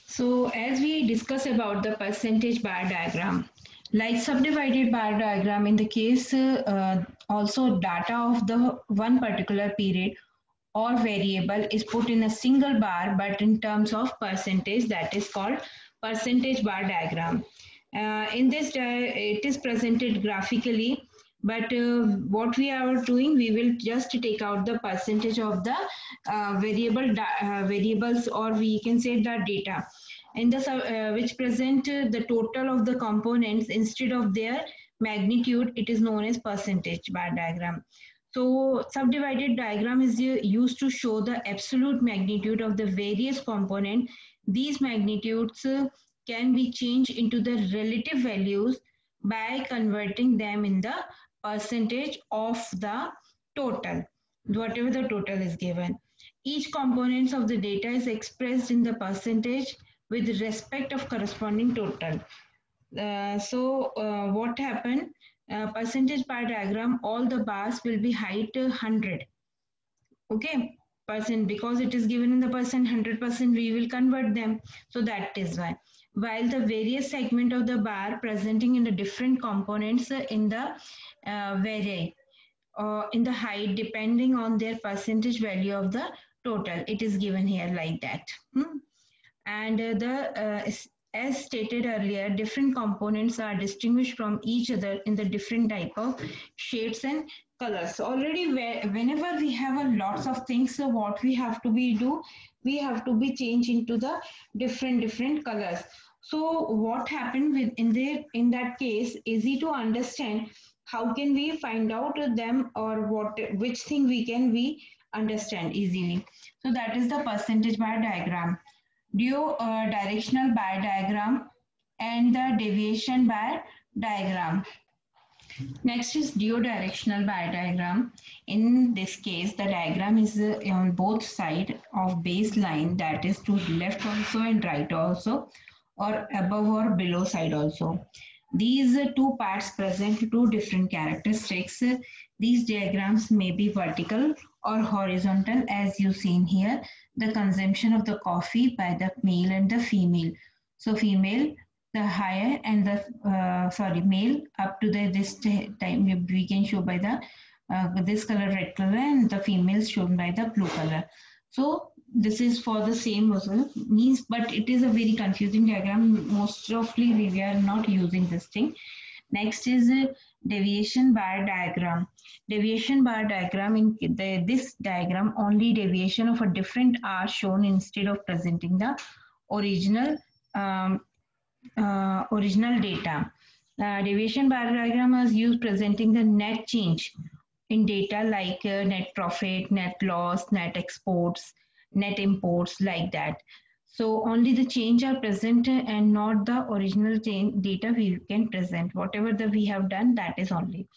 So as we discuss about the percentage bar diagram, like subdivided bar diagram in the case also data of the one particular period or variable is put in a single bar but in terms of percentage, that is called percentage bar diagram. In this it is presented graphically, but what we are doing, we will just take out the percentage of the variables, or we can say the data in the which present the total of the components instead of their magnitude. It is known as percentage bar diagram. So subdivided diagram is used to show the absolute magnitude of the various component. These magnitudes can be changed into the relative values by converting them in the percentage of the total, whatever the total is given. Each components of the data is expressed in the percentage with respect of corresponding total. What happened? Percentage bar diagram, all the bars will be height 100. Okay, percent, because it is given in the percent, 100%, we will convert them. So that is why. While the various segment of the bar presenting in the different components in the vary in the height depending on their percentage value of the total. It is given here like that. And as stated earlier, different components are distinguished from each other in the different type of shades and colors. Already whenever we have a lots of things, so what we have to be do, we have to be changed into the different colors. So what happened with in that case, easy to understand. How can we find out them, or what which thing we understand easily? So that is the percentage bar diagram, due directional bar diagram, and the deviation bar diagram. Next is directional bar diagram. In this case, the diagram is on both sides of baseline, that is to left also and right also, or above or below side also. These two parts present two different characteristics. These diagrams may be vertical or horizontal, as you seen here. The consumption of the coffee by the male and the female. So female, the higher, and the male up to the this time we can show by the this color, red color, and the females shown by the blue color. So this is for the same also means, but it is a very confusing diagram. Most ofly we are not using this thing. Next is a deviation bar diagram. Deviation bar diagram, in this diagram only deviation of a different are shown instead of presenting the original um, original data. Deviation bar diagram is used presenting the net change in data, like net profit, net loss, net exports, net imports, like that. So only the change are present and not the original change data we can present. Whatever the we have done, that is only.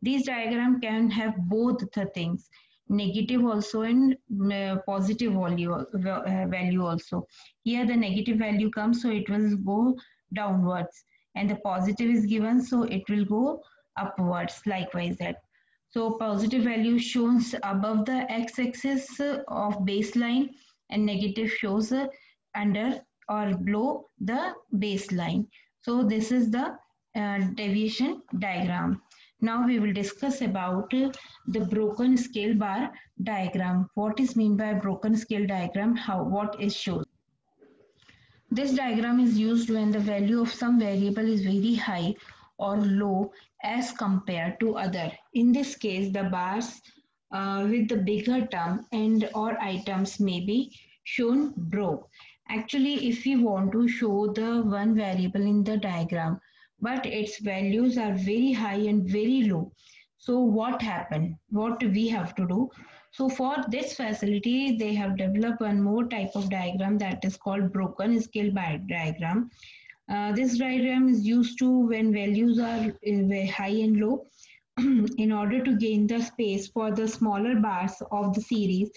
These diagram can have both the things, negative also and positive value also. Here the negative value comes, so it will go downwards, and the positive is given, so it will go upwards, likewise that. So positive value shows above the x-axis of baseline, and negative shows under or below the baseline. So this is the deviation diagram. Now we will discuss about the broken scale bar diagram. What is mean by broken scale diagram? What is shown? This diagram is used when the value of some variable is very high or low as compared to other. In this case, the bars with the bigger term and or items may be shown broke. Actually, if we want to show the one variable in the diagram, but its values are very high and very low. So what happened? What we have to do? So for this facility, they have developed one more type of diagram, that is called broken scale diagram. This diagram is used to when values are very high and low. In order to gain the space for the smaller bars of the series,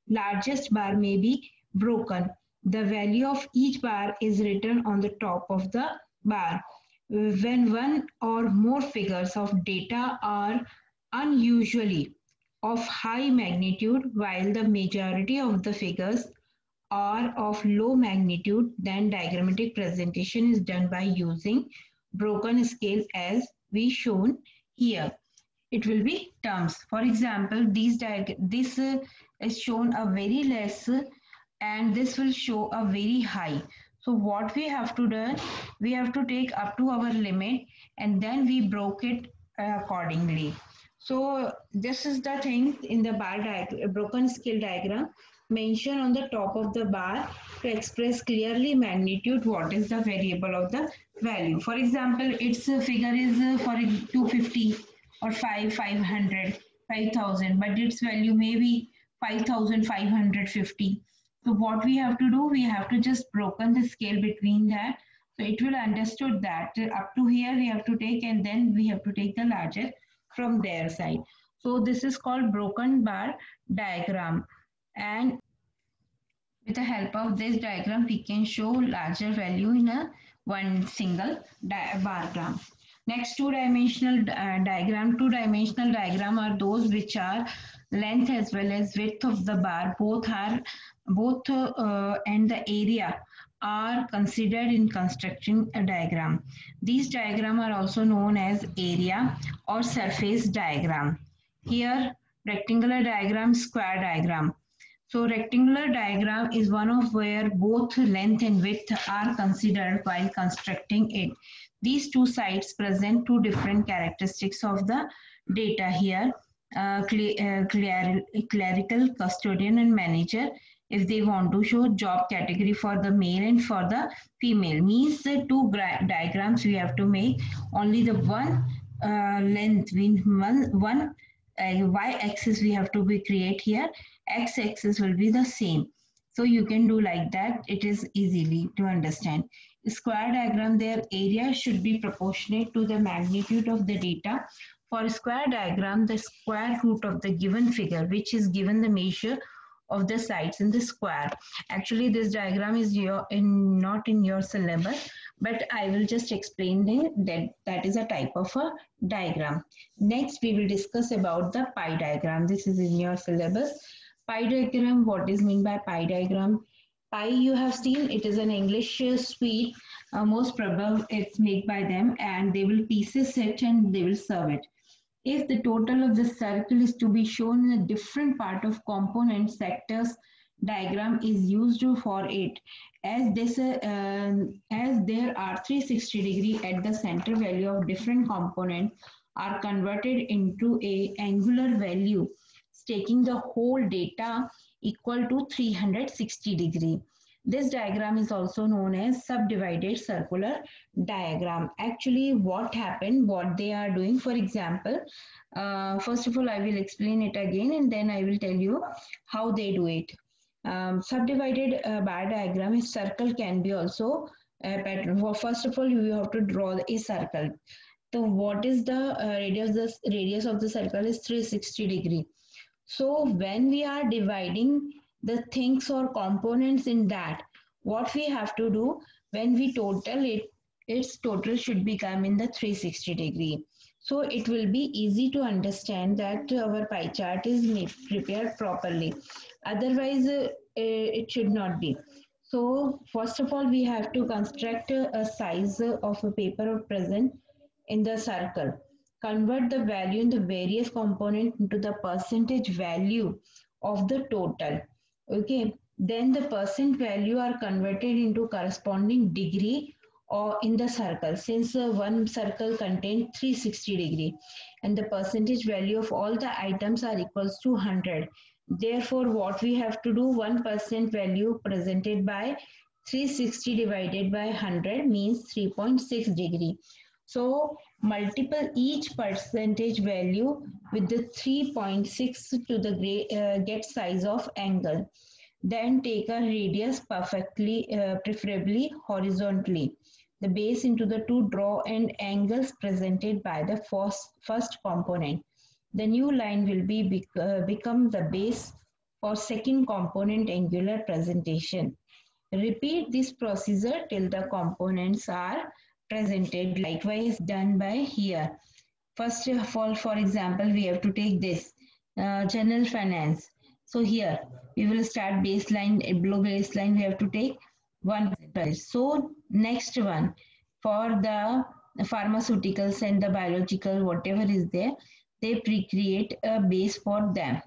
largest bar may be broken. The value of each bar is written on the top of the bar. When one or more figures of data are unusually of high magnitude, while the majority of the figures are of low magnitude, then diagrammatic presentation is done by using broken scale as we shown here. It will be terms. For example, this is shown a very less and this will show a very high. So what we have to do, we have to take up to our limit and then we broke it accordingly. So this is the thing in the broken scale diagram. Mention on the top of the bar to express clearly magnitude what is the variable of the value. For example, its figure is for 250 or 500, 5000, but its value may be 5550. So what we have to do, we have to just broken the scale between that. So it will understood that up to here we have to take and then we have to take the larger from their side. So this is called broken bar diagram, and with the help of this diagram we can show larger value in a one single bar graph. Next, two-dimensional diagram. Two-dimensional diagram are those which are length as well as width of the bar. Both and the area are considered in constructing a diagram. These diagrams are also known as area or surface diagram. Here, rectangular diagram, square diagram. So rectangular diagram is one of where both length and width are considered while constructing it. These two sides present two different characteristics of the data here. Clerical, custodian and manager, if they want to show job category for the male and for the female, means the two diagrams we have to make only the one length, one y-axis we have to be create here, x-axis will be the same. So you can do like that, it is easily to understand. Square diagram, their area should be proportionate to the magnitude of the data. For square diagram, the square root of the given figure, which is given the measure of the sides in the square. Actually, this diagram is not in your syllabus, but I will just explain that is a type of a diagram. Next, we will discuss about the pie diagram. This is in your syllabus. Pie diagram, what is meant by pie diagram? Pie you have seen, it is an English sweet, most probably it's made by them, and they will pieces it and they will serve it. If the total of the circle is to be shown in a different part of component sectors, diagram is used for it. As there are 360 degree at the center value of different components are converted into a angular value, taking the whole data equal to 360 degree. This diagram is also known as subdivided circular diagram. Actually, what happened, what they are doing, for example, first of all, I will explain it again and then I will tell you how they do it. Subdivided bar diagram, a circle can be also a pattern. First of all, you have to draw a circle. So what is the radius? The radius of the circle is 360 degree. So when we are dividing the things or components in that, what we have to do, when we total it, its total should become in the 360 degree. So it will be easy to understand that our pie chart is prepared properly. Otherwise, it should not be. So first of all, we have to construct a size of a paper present in the circle. Convert the value in the various component into the percentage value of the total. Okay, then the percent value are converted into corresponding degree or in the circle, since one circle contains 360 degree and the percentage value of all the items are equals to 100. Therefore, what we have to do, 1% value presented by 360 divided by 100 means 3.6 degree. So multiple each percentage value with the 3.6 to the get size of angle. Then take a radius preferably horizontally. The base into the two draw and angles presented by the first component. The new line will become the base for second component angular presentation. Repeat this procedure till the components are presented. Likewise done by here. First of all, for example, we have to take this general finance. So here we will start baseline, below baseline we have to take 1%. So next one, for the pharmaceuticals and the biological, whatever is there, they create a base for them.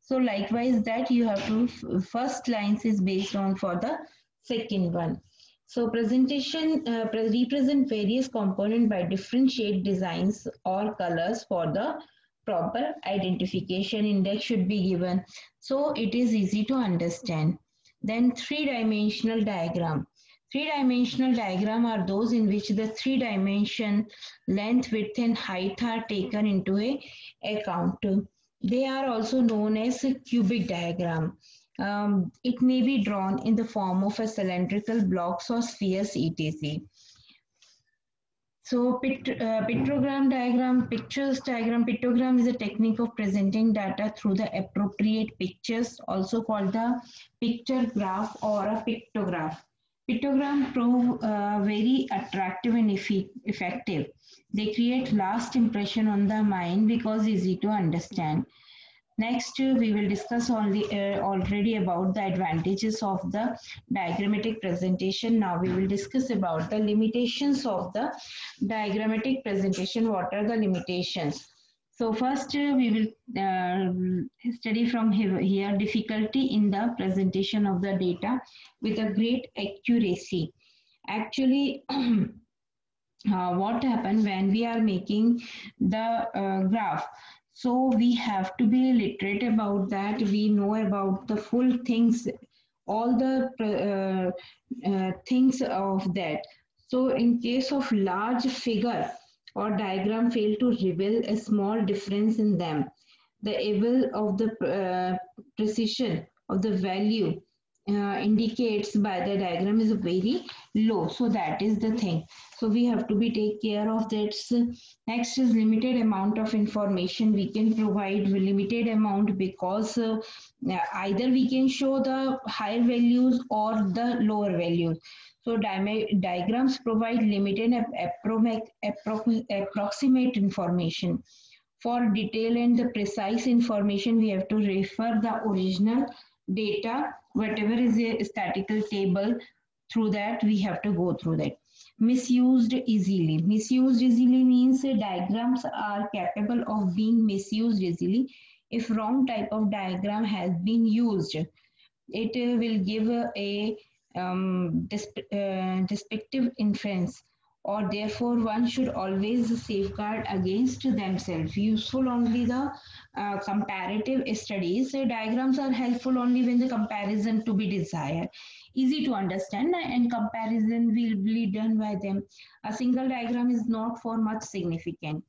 So likewise that you have to, first lines is based on for the second one. So presentation represent various components by different shade designs or colors for the proper identification. Index should be given so it is easy to understand. Then three-dimensional diagram. Three-dimensional diagram are those in which the three-dimension length, width and height are taken into account. They are also known as a cubic diagram. It may be drawn in the form of a cylindrical blocks or spheres, etc. So pictogram diagram, pictures diagram, pictogram is a technique of presenting data through the appropriate pictures, also called the picture graph or a pictograph. Pictogram prove very attractive and effective. They create last impression on the mind because easy to understand. Next, we will discuss already about the advantages of the diagrammatic presentation. Now we will discuss about the limitations of the diagrammatic presentation. What are the limitations? So first we will study from here difficulty in the presentation of the data with a great accuracy. Actually, what happens when we are making the graph? So we have to be literate about that. We know about the full things, all the things of that. So in case of large figure or diagram fail to reveal a small difference in them, the level of the precision of the value indicates by the diagram is very low. So that is the thing. So we have to be take care of that. Next is limited amount of information we can provide, limited amount because either we can show the higher values or the lower values. So diagrams provide limited approximate information. For detail and the precise information, we have to refer the original data, whatever is a statistical table, through that we have to go through that. Misused easily. Misused easily means diagrams are capable of being misused easily. If wrong type of diagram has been used, it will give a despective inference, or therefore one should always safeguard against themselves. Useful only the comparative studies. Diagrams are helpful only when the comparison to be desired. Easy to understand and comparison will be done by them. A single diagram is not for much significant.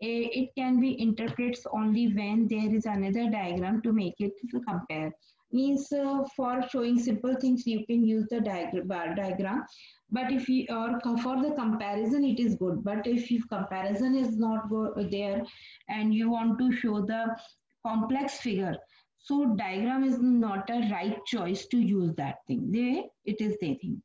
It can be interpreted only when there is another diagram to make it to compare. Means for showing simple things you can use the diagram, but if you or for the comparison it is good, but if comparison is not there and you want to show the complex figure, so diagram is not a right choice to use that thing. It is the thing.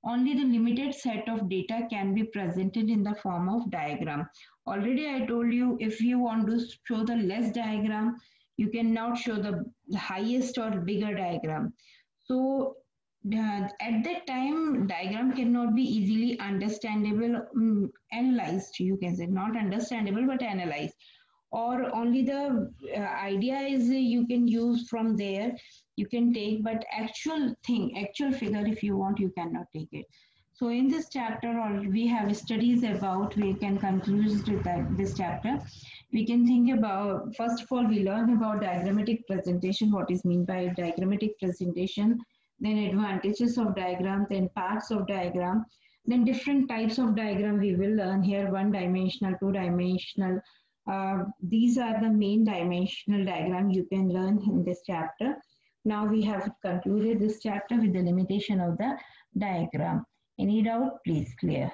Only the limited set of data can be presented in the form of diagram. Already I told you, if you want to show the less diagram, you cannot show the highest or bigger diagram. So at that time, diagram cannot be easily understandable, analyzed. You can say not understandable, but analyzed. Or only the idea is you can use from there, you can take, but actual thing, actual figure, if you want, you cannot take it. So in this chapter, or we have studies about, we can conclude that this chapter. We can think about, first of all, we learn about diagrammatic presentation, what is meant by diagrammatic presentation, then advantages of diagram, then parts of diagram, then different types of diagram we will learn here, one dimensional, two dimensional. These are the main dimensional diagram you can learn in this chapter. Now we have concluded this chapter with the limitation of the diagram. Any doubt, please clear.